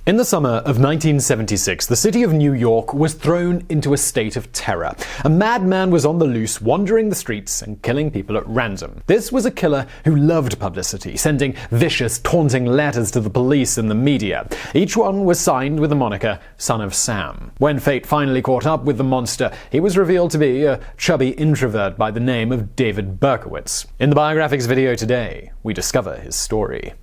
In the summer of 1976, the city of New York was thrown into a state of terror. A madman was on the loose, wandering the streets and killing people at random. This was a killer who loved publicity, sending vicious, taunting letters to the police and the media. Each one was signed with the moniker Son of Sam. When fate finally caught up with the monster, he was revealed to be a chubby introvert by the name of David Berkowitz. In the Biographics video today, we discover his story.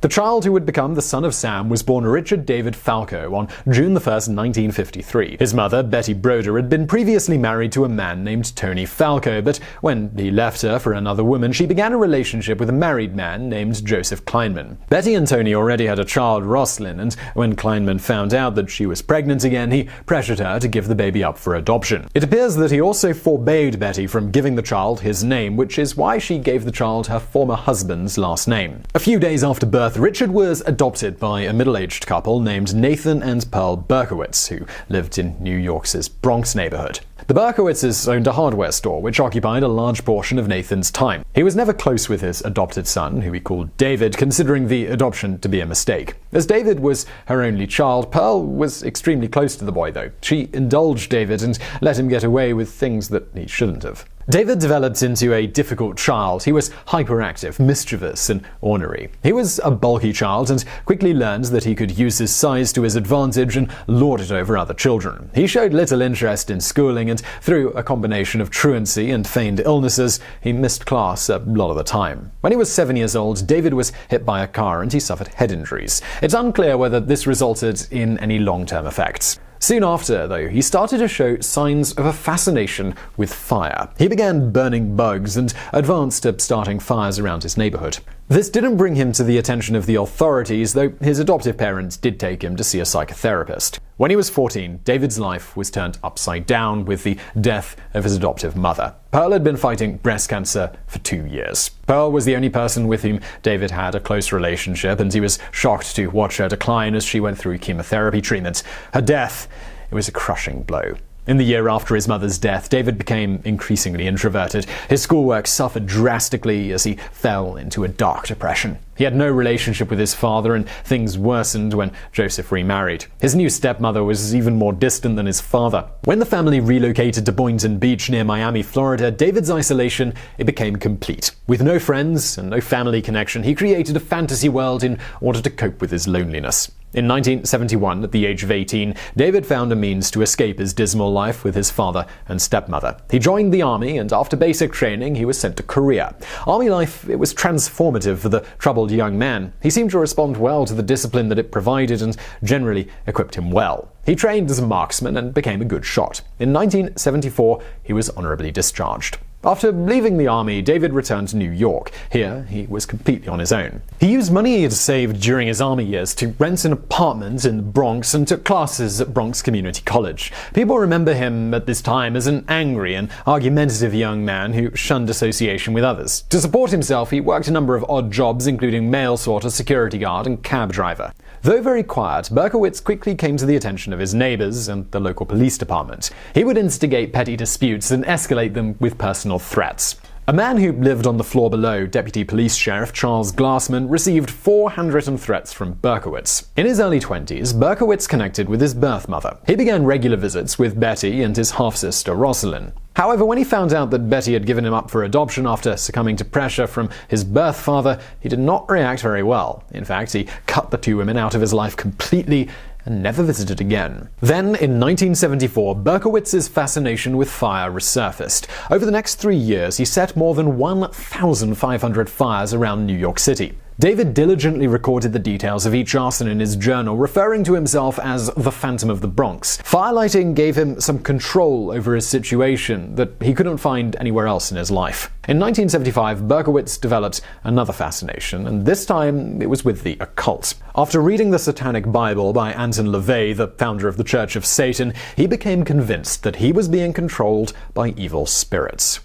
The child who would become the Son of Sam was born Richard David Falco on June 1, 1953. His mother, Betty Brody, had been previously married to a man named Tony Falco, but when he left her for another woman, she began a relationship with a married man named Joseph Kleinman. Betty and Tony already had a child, Rosalind, and when Kleinman found out that she was pregnant again, he pressured her to give the baby up for adoption. It appears that he also forbade Betty from giving the child his name, which is why she gave the child her former husband's last name. A few days after birth, Richard was adopted by a middle-aged couple named Nathan and Pearl Berkowitz, who lived in New York's Bronx neighborhood. The Berkowitzes owned a hardware store, which occupied a large portion of Nathan's time. He was never close with his adopted son, who he called David, considering the adoption to be a mistake. As David was her only child, Pearl was extremely close to the boy, though. She indulged David and let him get away with things that he shouldn't have. David developed into a difficult child. He was hyperactive, mischievous, and ornery. He was a bulky child and quickly learned that he could use his size to his advantage and lord it over other children. He showed little interest in schooling, and through a combination of truancy and feigned illnesses, he missed class a lot of the time. When he was 7 years old, David was hit by a car and he suffered head injuries. It's unclear whether this resulted in any long-term effects. Soon after, though, he started to show signs of a fascination with fire. He began burning bugs and advanced to starting fires around his neighborhood. This didn't bring him to the attention of the authorities, though his adoptive parents did take him to see a psychotherapist. When he was 14, David's life was turned upside down with the death of his adoptive mother. Pearl had been fighting breast cancer for 2 years. Pearl was the only person with whom David had a close relationship, and he was shocked to watch her decline as she went through chemotherapy treatment. Her death, it was a crushing blow. In the year after his mother's death, David became increasingly introverted. His schoolwork suffered drastically as he fell into a dark depression. He had no relationship with his father, and things worsened when Joseph remarried. His new stepmother was even more distant than his father. When the family relocated to Boynton Beach near Miami, Florida, David's isolation became complete. With no friends and no family connection, he created a fantasy world in order to cope with his loneliness. In 1971, at the age of 18, David found a means to escape his dismal life with his father and stepmother. He joined the army, and after basic training, he was sent to Korea. Army life, it was transformative for the troubled young man. He seemed to respond well to the discipline that it provided and generally equipped him well. He trained as a marksman and became a good shot. In 1974, he was honorably discharged. After leaving the army, David returned to New York. Here, he was completely on his own. He used money he had saved during his army years to rent an apartment in the Bronx and took classes at Bronx Community College. People remember him at this time as an angry and argumentative young man who shunned association with others. To support himself, he worked a number of odd jobs, including mail sorter, security guard, and cab driver. Though very quiet, Berkowitz quickly came to the attention of his neighbors and the local police department. He would instigate petty disputes and escalate them with personal threats. A man who lived on the floor below, Deputy Police Sheriff Charles Glassman, received 4 handwritten threats from Berkowitz. In his early 20s, Berkowitz connected with his birth mother. He began regular visits with Betty and his half-sister Rosalind. However, when he found out that Betty had given him up for adoption after succumbing to pressure from his birth father, he did not react very well. In fact, he cut the two women out of his life completely and never visited again. Then, in 1974, Berkowitz's fascination with fire resurfaced. Over the next 3 years, he set more than 1,500 fires around New York City. David diligently recorded the details of each arson in his journal, referring to himself as the Phantom of the Bronx. Firelighting gave him some control over his situation that he couldn't find anywhere else in his life. In 1975, Berkowitz developed another fascination, and this time it was with the occult. After reading the Satanic Bible by Anton LaVey, the founder of the Church of Satan, he became convinced that he was being controlled by evil spirits.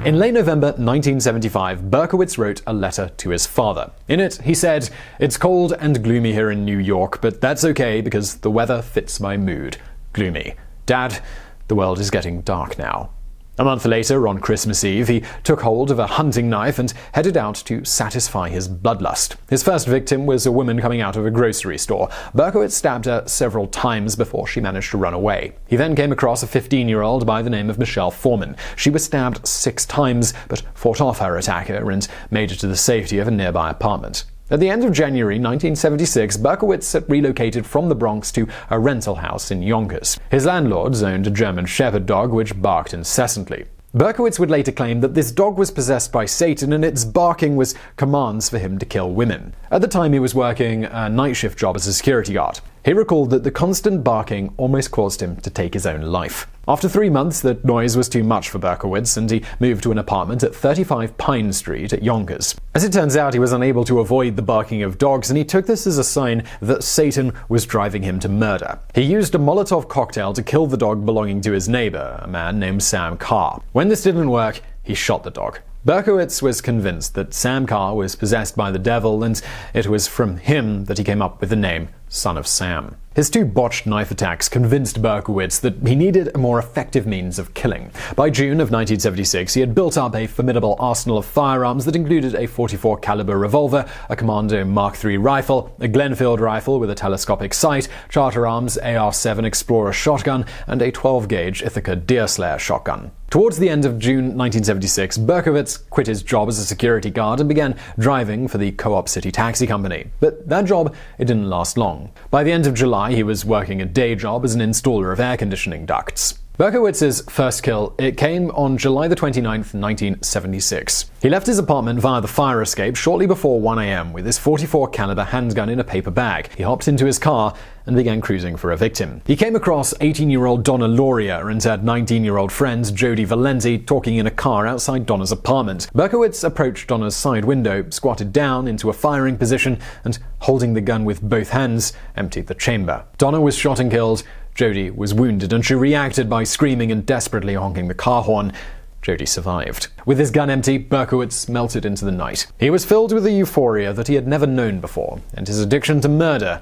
In late November 1975, Berkowitz wrote a letter to his father. In it, he said, "It's cold and gloomy here in New York, but that's okay because the weather fits my mood. Gloomy. Dad, the world is getting dark now." A month later, on Christmas Eve, he took hold of a hunting knife and headed out to satisfy his bloodlust. His first victim was a woman coming out of a grocery store. Berkowitz stabbed her several times before she managed to run away. He then came across a 15-year-old by the name of Michelle Foreman. She was stabbed 6 times, but fought off her attacker and made it to the safety of a nearby apartment. At the end of January 1976, Berkowitz had relocated from the Bronx to a rental house in Yonkers. His landlords owned a German Shepherd dog which barked incessantly. Berkowitz would later claim that this dog was possessed by Satan and its barking was commands for him to kill women. At the time, he was working a night shift job as a security guard. He recalled that the constant barking almost caused him to take his own life. After 3 months, the noise was too much for Berkowitz, and he moved to an apartment at 35 Pine Street at Yonkers. As it turns out, he was unable to avoid the barking of dogs, and he took this as a sign that Satan was driving him to murder. He used a Molotov cocktail to kill the dog belonging to his neighbor, a man named Sam Carr. When this didn't work, he shot the dog. Berkowitz was convinced that Sam Carr was possessed by the devil, and it was from him that he came up with the name Son of Sam. His 2 botched knife attacks convinced Berkowitz that he needed a more effective means of killing. By June of 1976, he had built up a formidable arsenal of firearms that included a .44 caliber revolver, a Commando Mark III rifle, a Glenfield rifle with a telescopic sight, Charter Arms AR-7 Explorer shotgun, and a 12-gauge Ithaca Deerslayer shotgun. Towards the end of June 1976, Berkowitz quit his job as a security guard and began driving for the Co-op City Taxi Company. But that job, it didn't last long. By the end of July, he was working a day job as an installer of air conditioning ducts. Berkowitz's first kill, it came on July 29, 1976. He left his apartment via the fire escape shortly before 1 a.m. with his .44 caliber handgun in a paper bag. He hopped into his car and began cruising for a victim. He came across 18-year-old Donna Lauria and her 19-year-old friend Jody Valenti talking in a car outside Donna's apartment. Berkowitz approached Donna's side window, squatted down into a firing position, and holding the gun with both hands, emptied the chamber. Donna was shot and killed. Jody was wounded, and she reacted by screaming and desperately honking the car horn. Jody survived. With his gun empty, Berkowitz melted into the night. He was filled with a euphoria that he had never known before, and his addiction to murder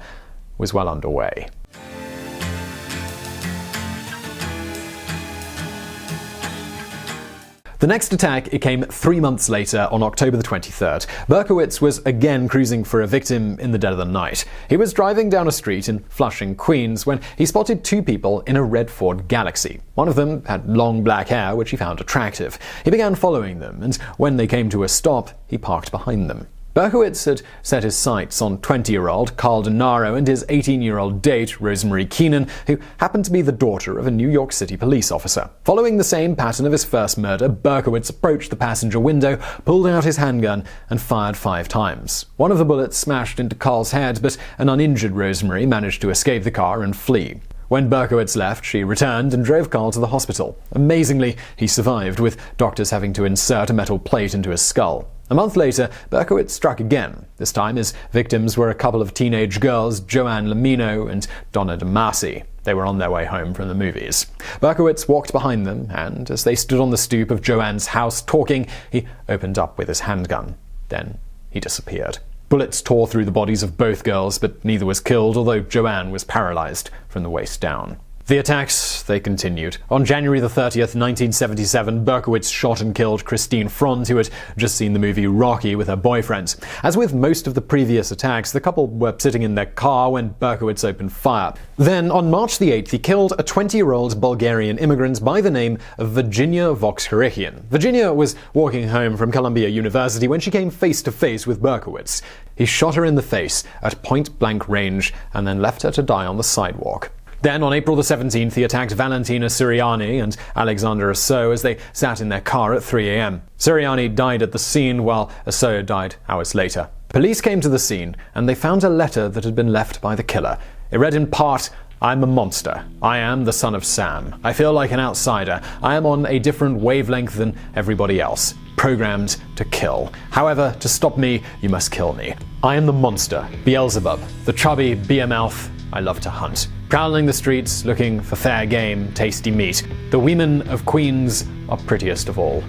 was well underway. The next attack, it came 3 months later on October 23rd. Berkowitz was again cruising for a victim in the dead of the night. He was driving down a street in Flushing, Queens, when he spotted 2 people in a red Ford Galaxy. One of them had long black hair, which he found attractive. He began following them, and when they came to a stop, he parked behind them. Berkowitz had set his sights on 20-year-old Carl DeNaro and his 18-year-old date, Rosemary Keenan, who happened to be the daughter of a New York City police officer. Following the same pattern of his first murder, Berkowitz approached the passenger window, pulled out his handgun, and fired 5 times. One of the bullets smashed into Carl's head, but an uninjured Rosemary managed to escape the car and flee. When Berkowitz left, she returned and drove Carl to the hospital. Amazingly, he survived, with doctors having to insert a metal plate into his skull. A month later, Berkowitz struck again. This time, his victims were a couple of teenage girls, Joanne Lamino and Donna DeMasi. They were on their way home from the movies. Berkowitz walked behind them, and as they stood on the stoop of Joanne's house talking, he opened up with his handgun. Then he disappeared. Bullets tore through the bodies of both girls, but neither was killed, although Joanne was paralyzed from the waist down. The attacks, they continued. On January 30th, 1977, Berkowitz shot and killed Christine Front, who had just seen the movie Rocky with her boyfriend. As with most of the previous attacks, the couple were sitting in their car when Berkowitz opened fire. Then, on March 8th, he killed a 20-year-old Bulgarian immigrant by the name of Virginia Voxherichian. Virginia was walking home from Columbia University when she came face to face with Berkowitz. He shot her in the face at point-blank range and then left her to die on the sidewalk. Then, on April 17th, he attacked Valentina Siriani and Alexander Asso as they sat in their car at 3 a.m. Siriani died at the scene, while Asso died hours later. Police came to the scene, and they found a letter that had been left by the killer. It read in part, "I'm a monster. I am the son of Sam. I feel like an outsider. I am on a different wavelength than everybody else. Programmed to kill. However, to stop me, you must kill me. I am the monster, Beelzebub, the chubby beer-mouth. I love to hunt. Prowling the streets, looking for fair game, tasty meat. The women of Queens are prettiest of all."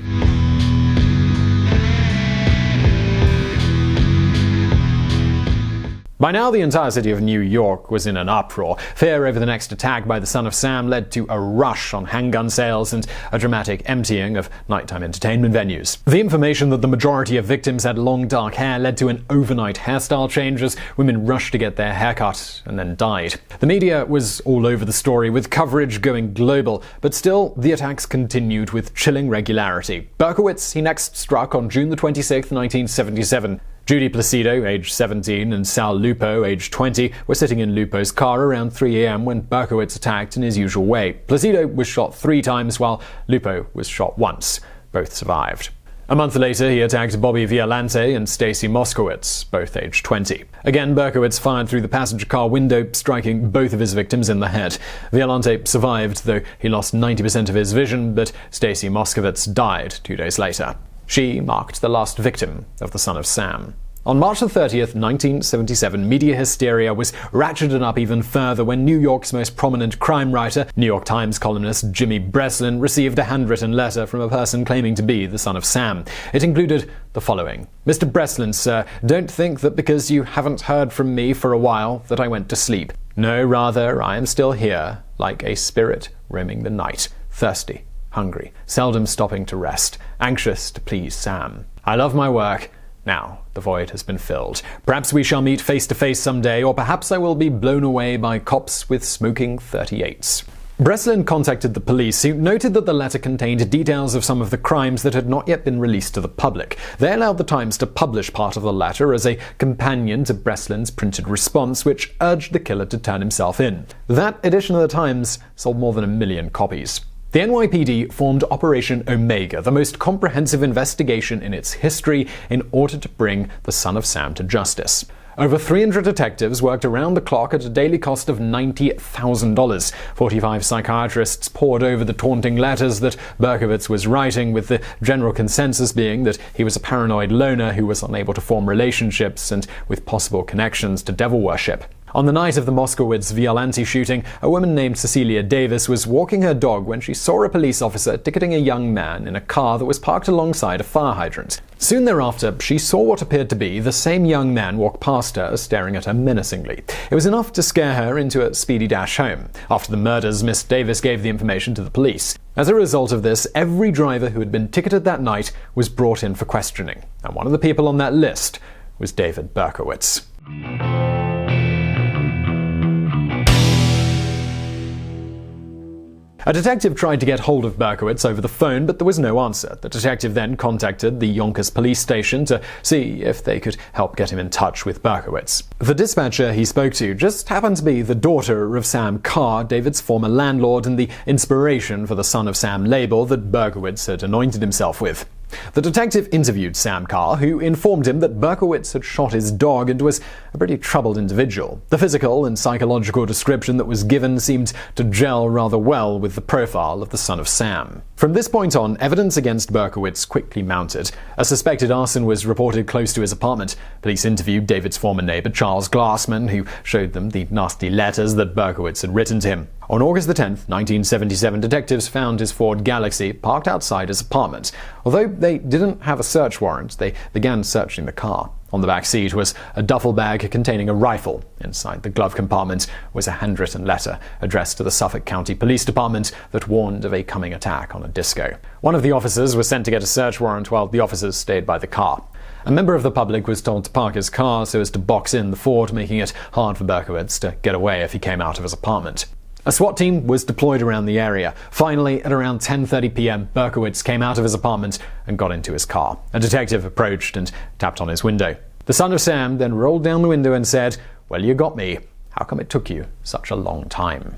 By now, the entire city of New York was in an uproar. Fear over the next attack by the son of Sam led to a rush on handgun sales and a dramatic emptying of nighttime entertainment venues. The information that the majority of victims had long dark hair led to an overnight hairstyle change as women rushed to get their haircut and then died. The media was all over the story, with coverage going global, but still, the attacks continued with chilling regularity. Berkowitz, he next struck on June 26, 1977. Judy Placido, age 17, and Sal Lupo, age 20, were sitting in Lupo's car around 3 a.m. when Berkowitz attacked in his usual way. Placido was shot 3 times, while Lupo was shot once. Both survived. A month later, he attacked Bobby Violante and Stacy Moskowitz, both age 20. Again, Berkowitz fired through the passenger car window, striking both of his victims in the head. Violante survived, though he lost 90% of his vision, but Stacy Moskowitz died 2 days later. She marked the last victim of the son of Sam. On March 30th, 1977, media hysteria was ratcheted up even further when New York's most prominent crime writer, New York Times columnist Jimmy Breslin, received a handwritten letter from a person claiming to be the son of Sam. It included the following: "Mr. Breslin, sir, don't think that because you haven't heard from me for a while that I went to sleep. No, rather, I am still here, like a spirit roaming the night, thirsty, hungry, seldom stopping to rest, anxious to please Sam. I love my work. Now the void has been filled. Perhaps we shall meet face to face someday, or perhaps I will be blown away by cops with smoking 38s. Breslin contacted the police, who noted that the letter contained details of some of the crimes that had not yet been released to the public. They allowed the Times to publish part of the letter as a companion to Breslin's printed response, which urged the killer to turn himself in. That edition of the Times sold more than 1 million copies. The NYPD formed Operation Omega, the most comprehensive investigation in its history, in order to bring the son of Sam to justice. Over 300 detectives worked around the clock at a daily cost of $90,000. 45 psychiatrists pored over the taunting letters that Berkowitz was writing, with the general consensus being that he was a paranoid loner who was unable to form relationships and with possible connections to devil worship. On the night of the Moskowitz-Violante shooting, a woman named Cecilia Davis was walking her dog when she saw a police officer ticketing a young man in a car that was parked alongside a fire hydrant. Soon thereafter, she saw what appeared to be the same young man walk past her, staring at her menacingly. It was enough to scare her into a speedy dash home. After the murders, Miss Davis gave the information to the police. As a result of this, every driver who had been ticketed that night was brought in for questioning, and one of the people on that list was David Berkowitz. A detective tried to get hold of Berkowitz over the phone, but there was no answer. The detective then contacted the Yonkers police station to see if they could help get him in touch with Berkowitz. The dispatcher he spoke to just happened to be the daughter of Sam Carr, David's former landlord, and the inspiration for the Son of Sam label that Berkowitz had anointed himself with. The detective interviewed Sam Carr, who informed him that Berkowitz had shot his dog and was a pretty troubled individual. The physical and psychological description that was given seemed to gel rather well with the profile of the son of Sam. From this point on, evidence against Berkowitz quickly mounted. A suspected arson was reported close to his apartment. Police interviewed David's former neighbor Charles Glassman, who showed them the nasty letters that Berkowitz had written to him. On August 10, 1977, detectives found his Ford Galaxy parked outside his apartment. Although they didn't have a search warrant, they began searching the car. On the back seat was a duffel bag containing a rifle. Inside the glove compartment was a handwritten letter addressed to the Suffolk County Police Department that warned of a coming attack on a disco. One of the officers was sent to get a search warrant while the officers stayed by the car. A member of the public was told to park his car so as to box in the Ford, making it hard for Berkowitz to get away if he came out of his apartment. A SWAT team was deployed around the area. Finally, at around 10:30 p.m., Berkowitz came out of his apartment and got into his car. A detective approached and tapped on his window. The son of Sam then rolled down the window and said, "Well, you got me. How come it took you such a long time?"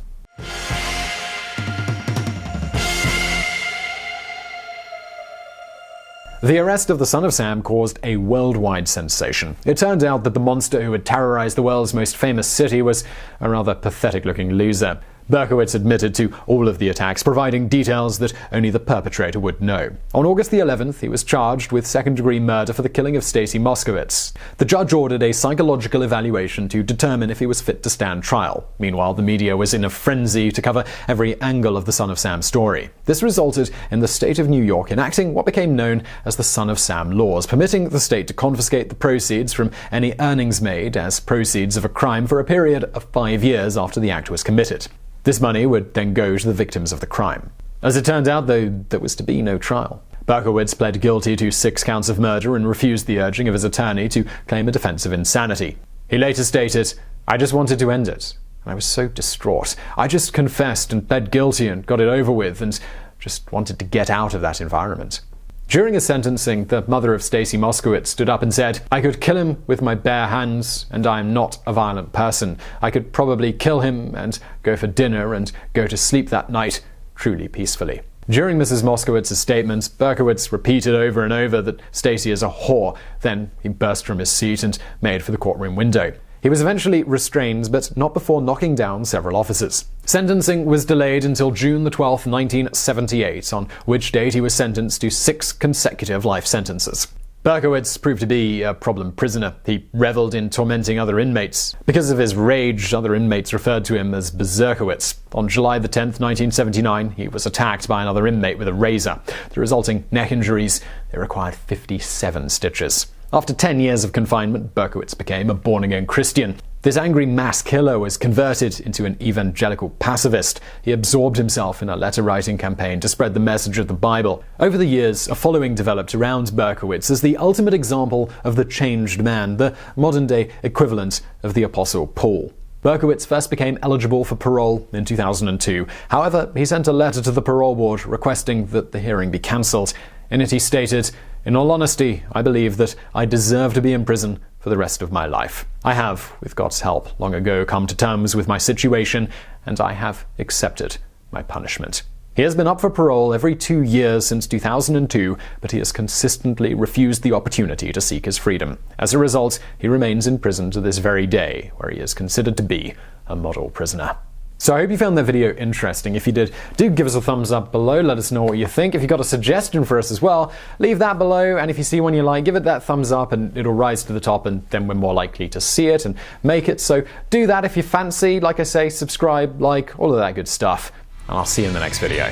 The arrest of the son of Sam caused a worldwide sensation. It turned out that the monster who had terrorized the world's most famous city was a rather pathetic-looking loser. Berkowitz admitted to all of the attacks, providing details that only the perpetrator would know. On August the 11th, he was charged with second-degree murder for the killing of Stacy Moskowitz. The judge ordered a psychological evaluation to determine if he was fit to stand trial. Meanwhile, the media was in a frenzy to cover every angle of the Son of Sam story. This resulted in the state of New York enacting what became known as the Son of Sam laws, permitting the state to confiscate the proceeds from any earnings made as proceeds of a crime for a period of 5 years after the act was committed. This money would then go to the victims of the crime. As it turned out, though, there was to be no trial. Berkowitz pled guilty to 6 counts of murder and refused the urging of his attorney to claim a defense of insanity. He later stated, "I just wanted to end it. I was so distraught. I just confessed and pled guilty and got it over with and just wanted to get out of that environment." During his sentencing, the mother of Stacy Moskowitz stood up and said, "I could kill him with my bare hands, and I am not a violent person. I could probably kill him and go for dinner and go to sleep that night truly peacefully." During Mrs. Moskowitz's statement, Berkowitz repeated over and over that Stacy is a whore. Then he burst from his seat and made for the courtroom window. He was eventually restrained, but not before knocking down several officers. Sentencing was delayed until June 12, 1978, on which date he was sentenced to 6 consecutive life sentences. Berkowitz proved to be a problem prisoner. He reveled in tormenting other inmates. Because of his rage, other inmates referred to him as Berkowitz. On July 10, 1979, he was attacked by another inmate with a razor. The resulting neck injuries, they required 57 stitches. After 10 years of confinement, Berkowitz became a born-again Christian. This angry mass killer was converted into an evangelical pacifist. He absorbed himself in a letter-writing campaign to spread the message of the Bible. Over the years, a following developed around Berkowitz as the ultimate example of the changed man, the modern-day equivalent of the Apostle Paul. Berkowitz first became eligible for parole in 2002. However, he sent a letter to the parole board requesting that the hearing be cancelled. In it he stated, "In all honesty, I believe that I deserve to be in prison for the rest of my life. I have, with God's help, long ago come to terms with my situation, and I have accepted my punishment." He has been up for parole every 2 years since 2002, but he has consistently refused the opportunity to seek his freedom. As a result, he remains in prison to this very day, where he is considered to be a model prisoner. So I hope you found that video interesting. If you did, do give us a thumbs up below. Let us know what you think. If you've got a suggestion for us as well, leave that below. And if you see one you like, give it that thumbs up and it'll rise to the top, and then we're more likely to see it and make it. So do that if you fancy. Like I say, subscribe, like, all of that good stuff. And I'll see you in the next video.